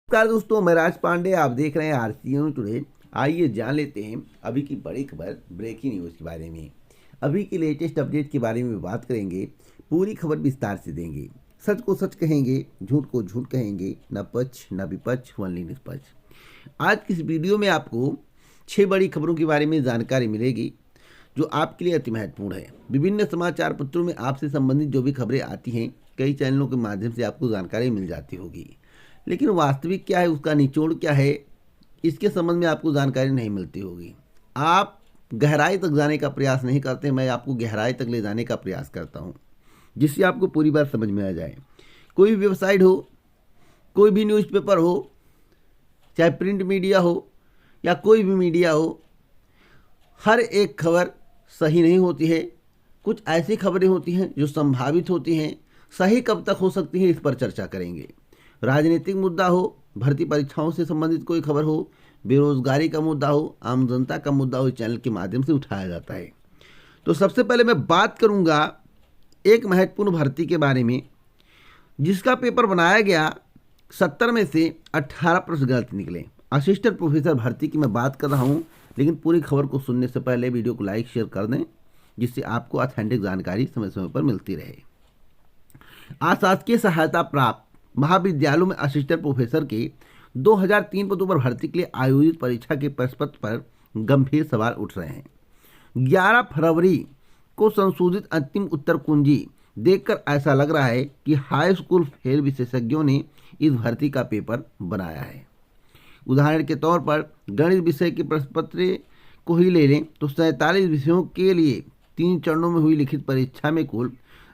नमस्कार दोस्तों, मैं राज पांडे। आप देख रहे हैं आरसीएन टुडे। आइए जान लेते हैं अभी की बड़ी खबर, ब्रेकिंग न्यूज़ के बारे में। अभी की लेटेस्ट अपडेट के बारे में बात करेंगे, पूरी खबर विस्तार से देंगे। सच को सच कहेंगे, झूठ को झूठ कहेंगे, न पक्ष न विपक्ष, ओनली निष्पक्ष। आज की इस वीडियो में आपको 6 बड़ी खबरों के बारे में जानकारी मिलेगी जो आपके लिए अति महत्वपूर्ण है। विभिन्न समाचार पत्रों में आपसे संबंधित जो भी खबरें आती हैं, कई चैनलों के माध्यम से आपको जानकारी मिल जाती होगी, लेकिन वास्तविक क्या है, उसका निचोड़ क्या है, इसके संबंध में आपको जानकारी नहीं मिलती होगी। आप गहराई तक जाने का प्रयास नहीं करते, मैं आपको गहराई तक ले जाने का प्रयास करता हूँ, जिससे आपको पूरी बात समझ में आ जाए। कोई भी वेबसाइट हो, कोई भी न्यूज़पेपर हो, चाहे प्रिंट मीडिया हो या कोई भी मीडिया हो, हर एक खबर सही नहीं होती है। कुछ ऐसी खबरें होती हैं जो संभावित होती हैं, सही कब तक हो सकती हैं, इस पर चर्चा करेंगे। राजनीतिक मुद्दा हो, भर्ती परीक्षाओं से संबंधित कोई खबर हो, बेरोजगारी का मुद्दा हो, आम जनता का मुद्दा हो, इस चैनल के माध्यम से उठाया जाता है। तो सबसे पहले मैं बात करूंगा एक महत्वपूर्ण भर्ती के बारे में, जिसका पेपर बनाया गया 70 में से 18 प्रश्न गलत निकले। असिस्टेंट प्रोफेसर भर्ती की मैं बात कर रहा हूं, लेकिन पूरी खबर को सुनने से पहले वीडियो को लाइक शेयर कर दें, जिससे आपको ऑथेंटिक जानकारी समय समय पर मिलती रहे। अशासकीय सहायता प्राप्त महाविद्यालयों में असिस्टेंट प्रोफेसर के 2003 पदों पर भर्ती के लिए आयोजित परीक्षा के प्रश्न पत्र पर गंभीर सवाल उठ रहे हैं। 11 फरवरी को संशोधित अंतिम उत्तर कुंजी देखकर ऐसा लग रहा है कि हाई स्कूल फेल विशेषज्ञों ने इस भर्ती का पेपर बनाया है। उदाहरण के तौर पर गणित विषय के प्रश्न पत्र को ही ले लें तो 47 विषयों के लिए 3 चरणों में हुई लिखित परीक्षा में कुल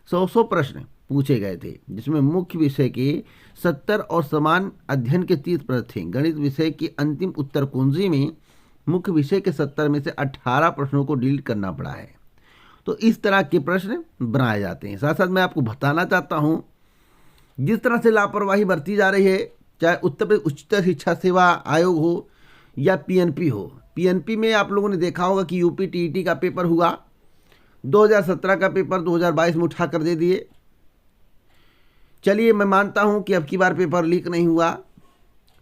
100 प्रश्न पूछे गए थे, जिसमें मुख्य विषय के 70 और समान अध्ययन के 30 प्रश्न थे। गणित विषय की अंतिम उत्तर कुंजी में मुख्य विषय के 70 में से 18 प्रश्नों को डिलीट करना पड़ा है। तो इस तरह के प्रश्न बनाए जाते हैं। साथ साथ मैं आपको बताना चाहता हूं, जिस तरह से लापरवाही बरती जा रही है, चाहे उत्तर प्रदेश उच्चतर शिक्षा सेवा आयोग हो या पीएनपी हो। पीएनपी में आप लोगों ने देखा होगा कि यूपी टीईटी का पेपर हुआ, 2017 का पेपर 2022 में उठा कर दे दिए। चलिए, मैं मानता हूं कि अब की बार पेपर लीक नहीं हुआ,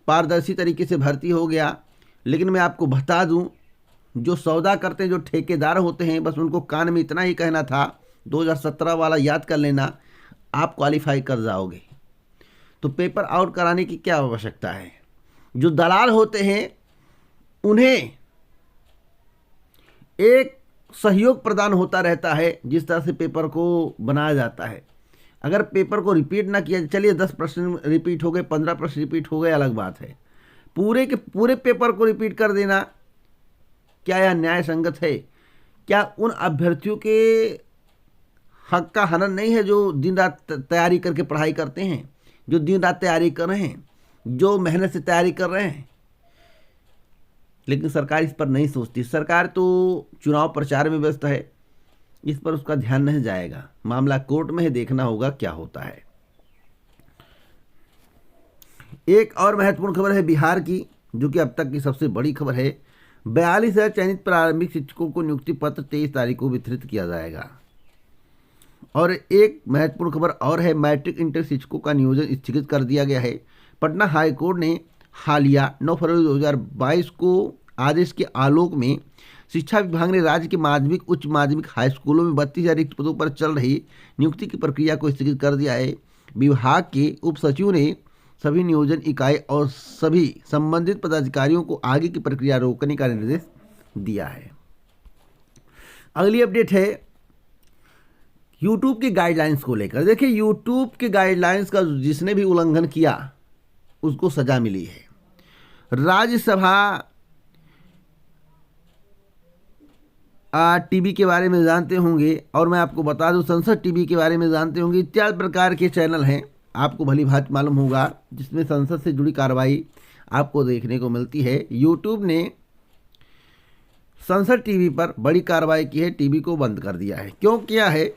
पारदर्शी तरीके से भर्ती हो गया, लेकिन मैं आपको बता दूं, जो सौदा करते हैं, जो ठेकेदार होते हैं, बस उनको कान में इतना ही कहना था, 2017 वाला याद कर लेना, आप क्वालिफाई कर जाओगे। तो पेपर आउट कराने की क्या आवश्यकता है। जो दलाल होते हैं उन्हें एक सहयोग प्रदान होता रहता है, जिस तरह से पेपर को बनाया जाता है। अगर पेपर को रिपीट ना किया, चलिए 10 प्रश्न रिपीट हो गए, 15 प्रश्न रिपीट हो गए, अलग बात है। पूरे के पूरे पेपर को रिपीट कर देना, क्या यह न्याय संगत है? क्या उन अभ्यर्थियों के हक का हनन नहीं है जो दिन रात तैयारी करके पढ़ाई करते हैं, जो दिन रात तैयारी कर रहे हैं, जो मेहनत से तैयारी कर रहे हैं? लेकिन सरकार इस पर नहीं सोचती। सरकार तो चुनाव प्रचार में व्यस्त है, इस पर उसका ध्यान नहीं जाएगा। मामला कोर्ट में है, देखना होगा क्या होता है। एक और महत्वपूर्ण खबर है बिहार की, जो कि अब तक की सबसे बड़ी खबर है। 42,000 चयनित प्रारंभिक शिक्षकों को नियुक्ति पत्र 23 तारीख को वितरित किया जाएगा। और एक महत्वपूर्ण खबर और है, मैट्रिक इंटर शिक्षकों का नियोजन स्थगित कर दिया गया है। पटना हाईकोर्ट ने हालिया 9 फरवरी 2022 को आदेश के आलोक में शिक्षा विभाग ने राज्य के माध्यमिक, उच्च माध्यमिक, हाई स्कूलों में 32,000 रिक्त पदों पर चल रही नियुक्ति की प्रक्रिया को स्थगित कर दिया है। विभाग के उप सचिव ने सभी नियोजन इकाई और सभी संबंधित पदाधिकारियों को आगे की प्रक्रिया रोकने का निर्देश दिया है। अगली अपडेट है यूट्यूब की गाइडलाइंस को लेकर। देखिए, यूट्यूब के गाइडलाइंस का जिसने भी उल्लंघन किया उसको सजा मिली है। राज्यसभा टीवी के बारे में जानते होंगे, और मैं आपको बता दूं संसद टीवी के बारे में जानते होंगे। इत्यादि प्रकार के चैनल हैं, आपको भली भांति मालूम होगा, जिसमें संसद से जुड़ी कार्रवाई आपको देखने को मिलती है। यूट्यूब ने संसद टीवी पर बड़ी कार्रवाई की है, टीवी को बंद कर दिया है। क्यों किया है?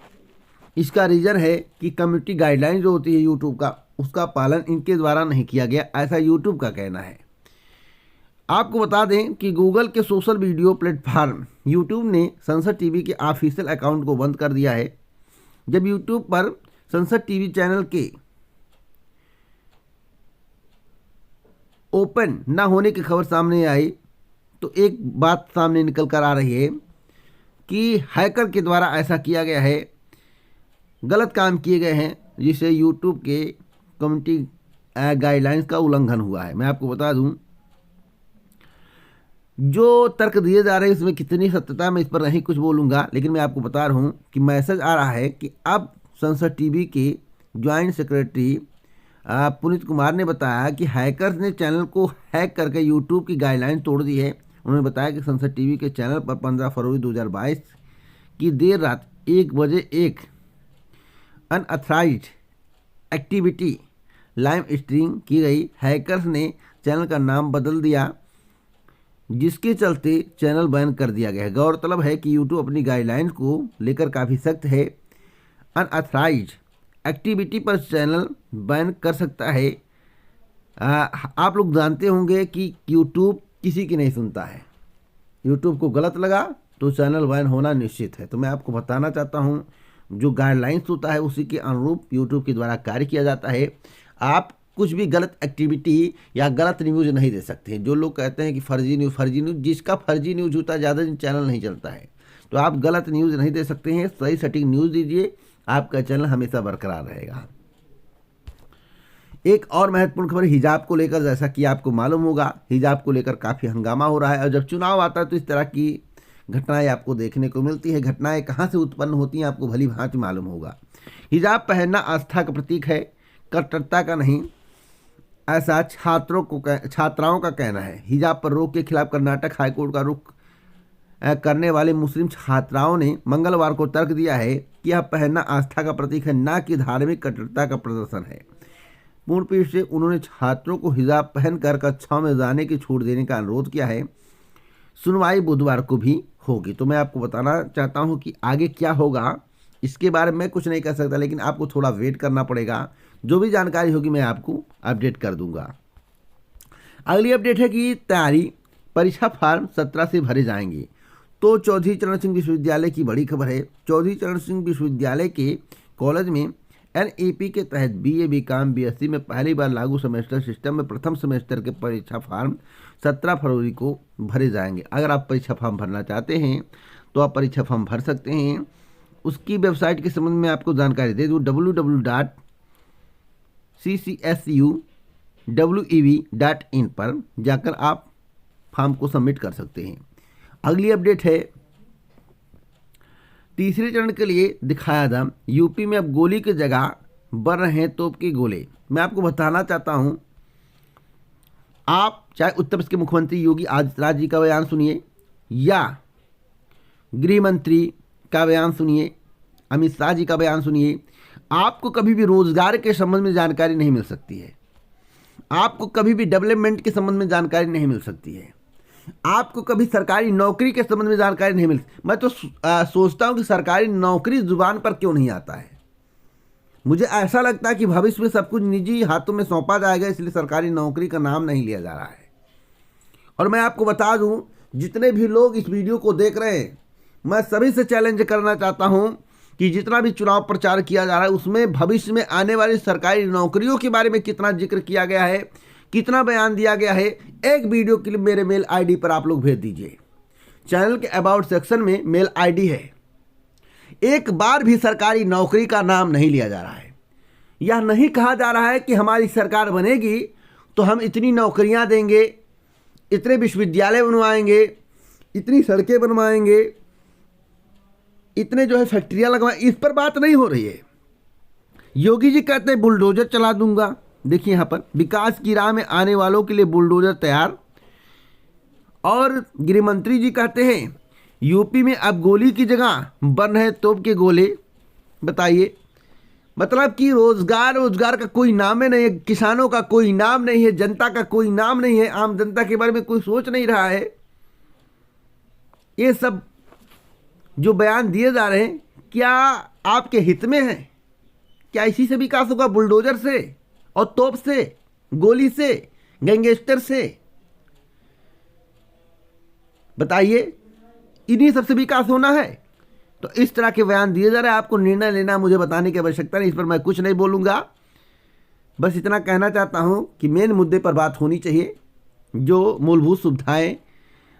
इसका रीज़न है कि कम्युनिटी गाइडलाइन जो होती है यूट्यूब का, उसका पालन इनके द्वारा नहीं किया गया, ऐसा यूट्यूब का कहना है। आपको बता दें कि गूगल के सोशल वीडियो प्लेटफॉर्म यूट्यूब ने संसद टीवी के ऑफिशियल अकाउंट को बंद कर दिया है। जब यूट्यूब पर संसद टीवी चैनल के ओपन ना होने की खबर सामने आई तो एक बात सामने निकल कर आ रही है कि हैकर के द्वारा ऐसा किया गया है, गलत काम किए गए हैं, जिससे यूट्यूब के कम्युनिटी गाइडलाइंस का उल्लंघन हुआ है। मैं आपको बता दूं, जो तर्क दिए जा रहे हैं इसमें कितनी सत्यता मैं इस पर नहीं कुछ बोलूँगा, लेकिन मैं आपको बता रहा हूँ कि मैसेज आ रहा है कि अब संसद टीवी के ज्वाइंट सेक्रेटरी पुनीत कुमार ने बताया कि हैकर्स ने चैनल को हैक करके यूट्यूब की गाइडलाइन तोड़ दी है। उन्होंने बताया कि संसद टीवी के चैनल पर 15 फरवरी 2022 की देर रात 1 बजे एक अनअथराइज्ड एक्टिविटी लाइव स्ट्रीम की गई। हैकर्स ने चैनल का नाम बदल दिया, जिसके चलते चैनल बैन कर दिया गया है। गौरतलब है कि यूट्यूब अपनी गाइडलाइंस को लेकर काफ़ी सख्त है। अनअथराइज्ड एक्टिविटी पर चैनल बैन कर सकता है। आप लोग जानते होंगे कि यूट्यूब किसी की नहीं सुनता है। यूट्यूब को गलत लगा तो चैनल बैन होना निश्चित है। तो मैं आपको बताना चाहता हूं, जो गाइडलाइंस होता है उसी के अनुरूप यूट्यूब के द्वारा कार्य किया जाता है। आप कुछ भी गलत एक्टिविटी या गलत न्यूज़ नहीं दे सकते। जो लोग कहते हैं कि फर्जी न्यूज़, जिसका फर्जी न्यूज़ होता है ज़्यादा दिन चैनल नहीं चलता है। तो आप गलत न्यूज़ नहीं दे सकते हैं, सही सटीक न्यूज़ दीजिए, आपका चैनल हमेशा बरकरार रहेगा। एक और महत्वपूर्ण खबर हिजाब को लेकर, जैसा कि आपको मालूम होगा हिजाब को लेकर काफ़ी हंगामा हो रहा है और जब चुनाव आता है तो इस तरह की घटनाएं आपको देखने को मिलती है। घटनाएं कहां से उत्पन्न होती हैं आपको भली भांति मालूम होगा। हिजाब पहनना आस्था का प्रतीक है, कट्टरता का नहीं, ऐसा छात्राओं का कहना है। हिजाब पर रोक के खिलाफ कर्नाटक हाईकोर्ट का रुख करने वाले मुस्लिम छात्राओं ने मंगलवार को तर्क दिया है कि यह पहनना आस्था का प्रतीक है, न कि धार्मिक कट्टरता का प्रदर्शन है। पूर्ण पीठ से उन्होंने छात्रों को हिजाब पहनकर कक्षाओं में जाने की छूट देने का अनुरोध किया है। सुनवाई बुधवार को भी होगी। तो मैं आपको बताना चाहता हूं कि आगे क्या होगा इसके बारे में कुछ नहीं कह सकता, लेकिन आपको थोड़ा वेट करना पड़ेगा। जो भी जानकारी होगी मैं आपको अपडेट कर दूंगा। अगली अपडेट है कि तैयारी परीक्षा फॉर्म 17 से भरे जाएंगे। तो चौधरी चरण सिंह विश्वविद्यालय की बड़ी खबर है। चौधरी चरण सिंह विश्वविद्यालय के कॉलेज में एनईपी के तहत बीए, बीकॉम, बीएससी में पहली बार लागू सेमेस्टर सिस्टम में प्रथम सेमेस्टर के परीक्षा फॉर्म 17 फरवरी को भरे जाएंगे। अगर आप परीक्षा फॉर्म भरना चाहते हैं तो आप परीक्षा फॉर्म भर सकते हैं। उसकी वेबसाइट के संबंध में आपको जानकारी दे दूँ, www.ccsuwev.in पर जाकर आप फॉर्म को सबमिट कर सकते हैं। अगली अपडेट है, तीसरे चरण के लिए दिखाया दाम। यूपी में अब गोली की जगह बढ़ रहे हैं तोप के गोले। मैं आपको बताना चाहता हूं, आप चाहे उत्तर प्रदेश के मुख्यमंत्री योगी आदित्यनाथ जी का बयान सुनिए या गृह मंत्री का बयान सुनिए, अमित शाह जी का बयान सुनिए, आपको कभी भी रोजगार के संबंध में जानकारी नहीं मिल सकती है। आपको कभी भी डेवलपमेंट के संबंध में जानकारी नहीं मिल सकती है। आपको कभी सरकारी नौकरी के संबंध में जानकारी नहीं मिलती। मैं तो सोचता हूं कि सरकारी नौकरी जुबान पर क्यों नहीं आता है। मुझे ऐसा लगता है कि भविष्य में सब कुछ निजी हाथों में सौंपा जाएगा, इसलिए सरकारी नौकरी का नाम नहीं लिया जा रहा है। और मैं आपको बता दूं, जितने भी लोग इस वीडियो को देख रहे हैं, मैं सभी से चैलेंज करना चाहता हूं कि जितना भी चुनाव प्रचार किया जा रहा है उसमें भविष्य में आने वाली सरकारी नौकरियों के बारे में कितना जिक्र किया गया है, कितना बयान दिया गया है, एक वीडियो क्लिप मेरे मेल आईडी पर आप लोग भेज दीजिए। चैनल के अबाउट सेक्शन में मेल आईडी है। एक बार भी सरकारी नौकरी का नाम नहीं लिया जा रहा है। यह नहीं कहा जा रहा है कि हमारी सरकार बनेगी तो हम इतनी नौकरियां देंगे, इतने विश्वविद्यालय बनवाएंगे, इतनी सड़कें बनवाएंगे, इतने जो है फैक्ट्रियां लगवाएं। इस पर बात नहीं हो रही है। योगी जी कहते हैं बुलडोजर चला दूंगा। देखिए यहाँ पर विकास की राह में आने वालों के लिए बुलडोजर तैयार। और गृह मंत्री जी कहते हैं यूपी में अब गोली की जगह बन रहे तोप के गोले। बताइए, मतलब कि रोजगार का कोई नाम ही नहीं है, किसानों का कोई नाम नहीं है, जनता का कोई नाम नहीं है, आम जनता के बारे में कोई सोच नहीं रहा है। ये सब जो बयान दिए जा रहे हैं क्या आपके हित में है? क्या इसी से विकास होगा? बुलडोजर से और तोप से, गोली से, गैंगस्टर से? बताइए, इन्हीं सबसे विकास होना है? तो इस तरह के बयान दिए जा रहे हैं। आपको निर्णय लेना मुझे बताने की आवश्यकता नहीं, इस पर मैं कुछ नहीं बोलूँगा। बस इतना कहना चाहता हूँ कि मेन मुद्दे पर बात होनी चाहिए। जो मूलभूत सुविधाएं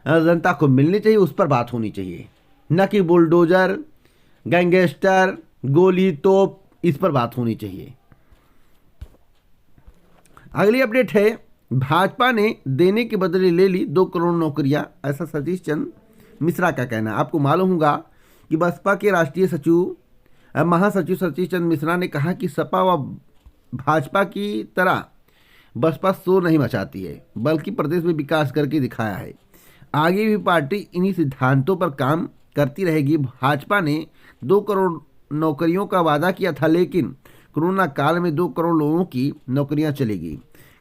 जनता को मिलनी चाहिए उस पर बात होनी चाहिए, न कि बुलडोजर, गैंगस्टर, गोली तोप, इस पर बात होनी चाहिए। अगली अपडेट है, भाजपा ने देने के बदले ले ली 2 करोड़ नौकरियां, ऐसा सतीश चंद्र मिश्रा का कहना। आपको मालूम होगा कि बसपा के राष्ट्रीय सचिव महासचिव सतीश चंद्र मिश्रा ने कहा कि सपा व भाजपा की तरह बसपा शोर नहीं मचाती है, बल्कि प्रदेश में विकास करके दिखाया है। आगे भी पार्टी इन्हीं सिद्धांतों पर काम करती रहेगी। भाजपा ने 2 करोड़ नौकरियों का वादा किया था, लेकिन कोरोना काल में 2 करोड़ लोगों की नौकरियां चलेगी।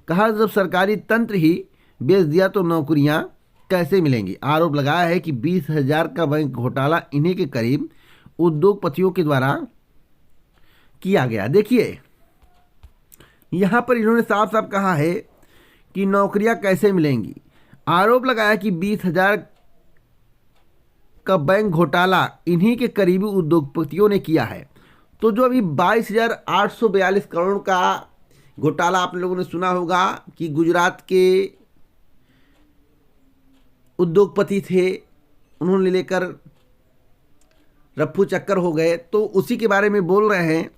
कहा जब सरकारी तंत्र ही बेच दिया तो नौकरियां कैसे मिलेंगी। आरोप लगाया है कि 20,000 का बैंक घोटाला इन्हीं के करीब उद्योगपतियों के द्वारा किया गया। देखिए यहां पर इन्होंने साफ साफ कहा है कि नौकरियां कैसे मिलेंगी। आरोप लगाया कि 20,000 का बैंक घोटाला इन्हीं के करीबी उद्योगपतियों ने किया है। तो जो अभी 22,842 करोड़ का घोटाला आप लोगों ने सुना होगा कि गुजरात के उद्योगपति थे, उन्होंने लेकर रफ्फू चक्कर हो गए, तो उसी के बारे में बोल रहे हैं।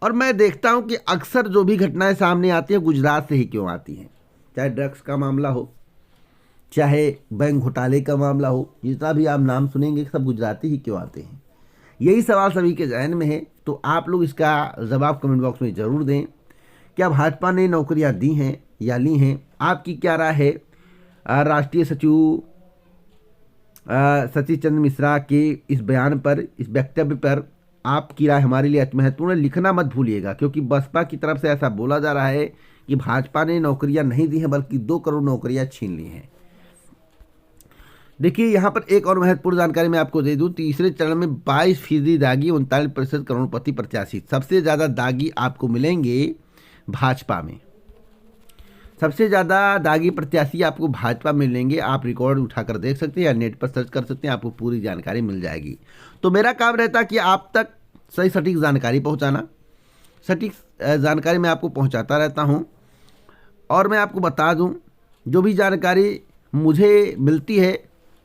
और मैं देखता हूं कि अक्सर जो भी घटनाएं सामने आती हैं गुजरात से ही क्यों आती हैं, चाहे ड्रग्स का मामला हो, चाहे बैंक घोटाले का मामला हो, जितना भी आप नाम सुनेंगे सब गुजराती ही क्यों आते हैं। यही सवाल सभी के जहन में है, तो आप लोग इसका जवाब कमेंट बॉक्स में ज़रूर दें। क्या भाजपा ने नौकरियां दी हैं या ली हैं? आपकी क्या राय है राष्ट्रीय सचिव सतीश चंद्र मिश्रा के इस बयान पर, इस वक्तव्य पर? आपकी राय हमारे लिए अति महत्वपूर्ण है, लिखना मत भूलिएगा, क्योंकि बसपा की तरफ से ऐसा बोला जा रहा है कि भाजपा ने नौकरियां नहीं दी हैं बल्कि 2 करोड़ नौकरियां छीन ली हैं। देखिए यहाँ पर एक और महत्वपूर्ण जानकारी मैं आपको दे दूं, तीसरे चरण में 22% दागी, 39% करोड़पति प्रत्याशी। सबसे ज़्यादा दागी आपको मिलेंगे भाजपा में, सबसे ज़्यादा दागी प्रत्याशी आपको भाजपा में मिलेंगे। आप रिकॉर्ड उठाकर देख सकते हैं या नेट पर सर्च कर सकते हैं, आपको पूरी जानकारी मिल जाएगी। तो मेरा काम रहता है कि आप तक सही सटीक जानकारी पहुंचाना, सटीक जानकारी मैं आपको पहुंचाता रहता हूं। और मैं आपको बता दूं, जो भी जानकारी मुझे मिलती है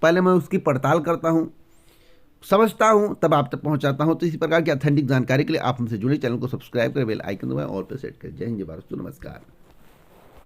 पहले मैं उसकी पड़ताल करता हूं, समझता हूं, तब आप तक पहुंचाता हूं। तो इसी प्रकार की ऑथेंटिक जानकारी के लिए आप हमसे जुड़े, चैनल को सब्सक्राइब करें, बेल आइकन दबाएं और पे सेट करें। जय हिंद, जय भारत, नमस्कार।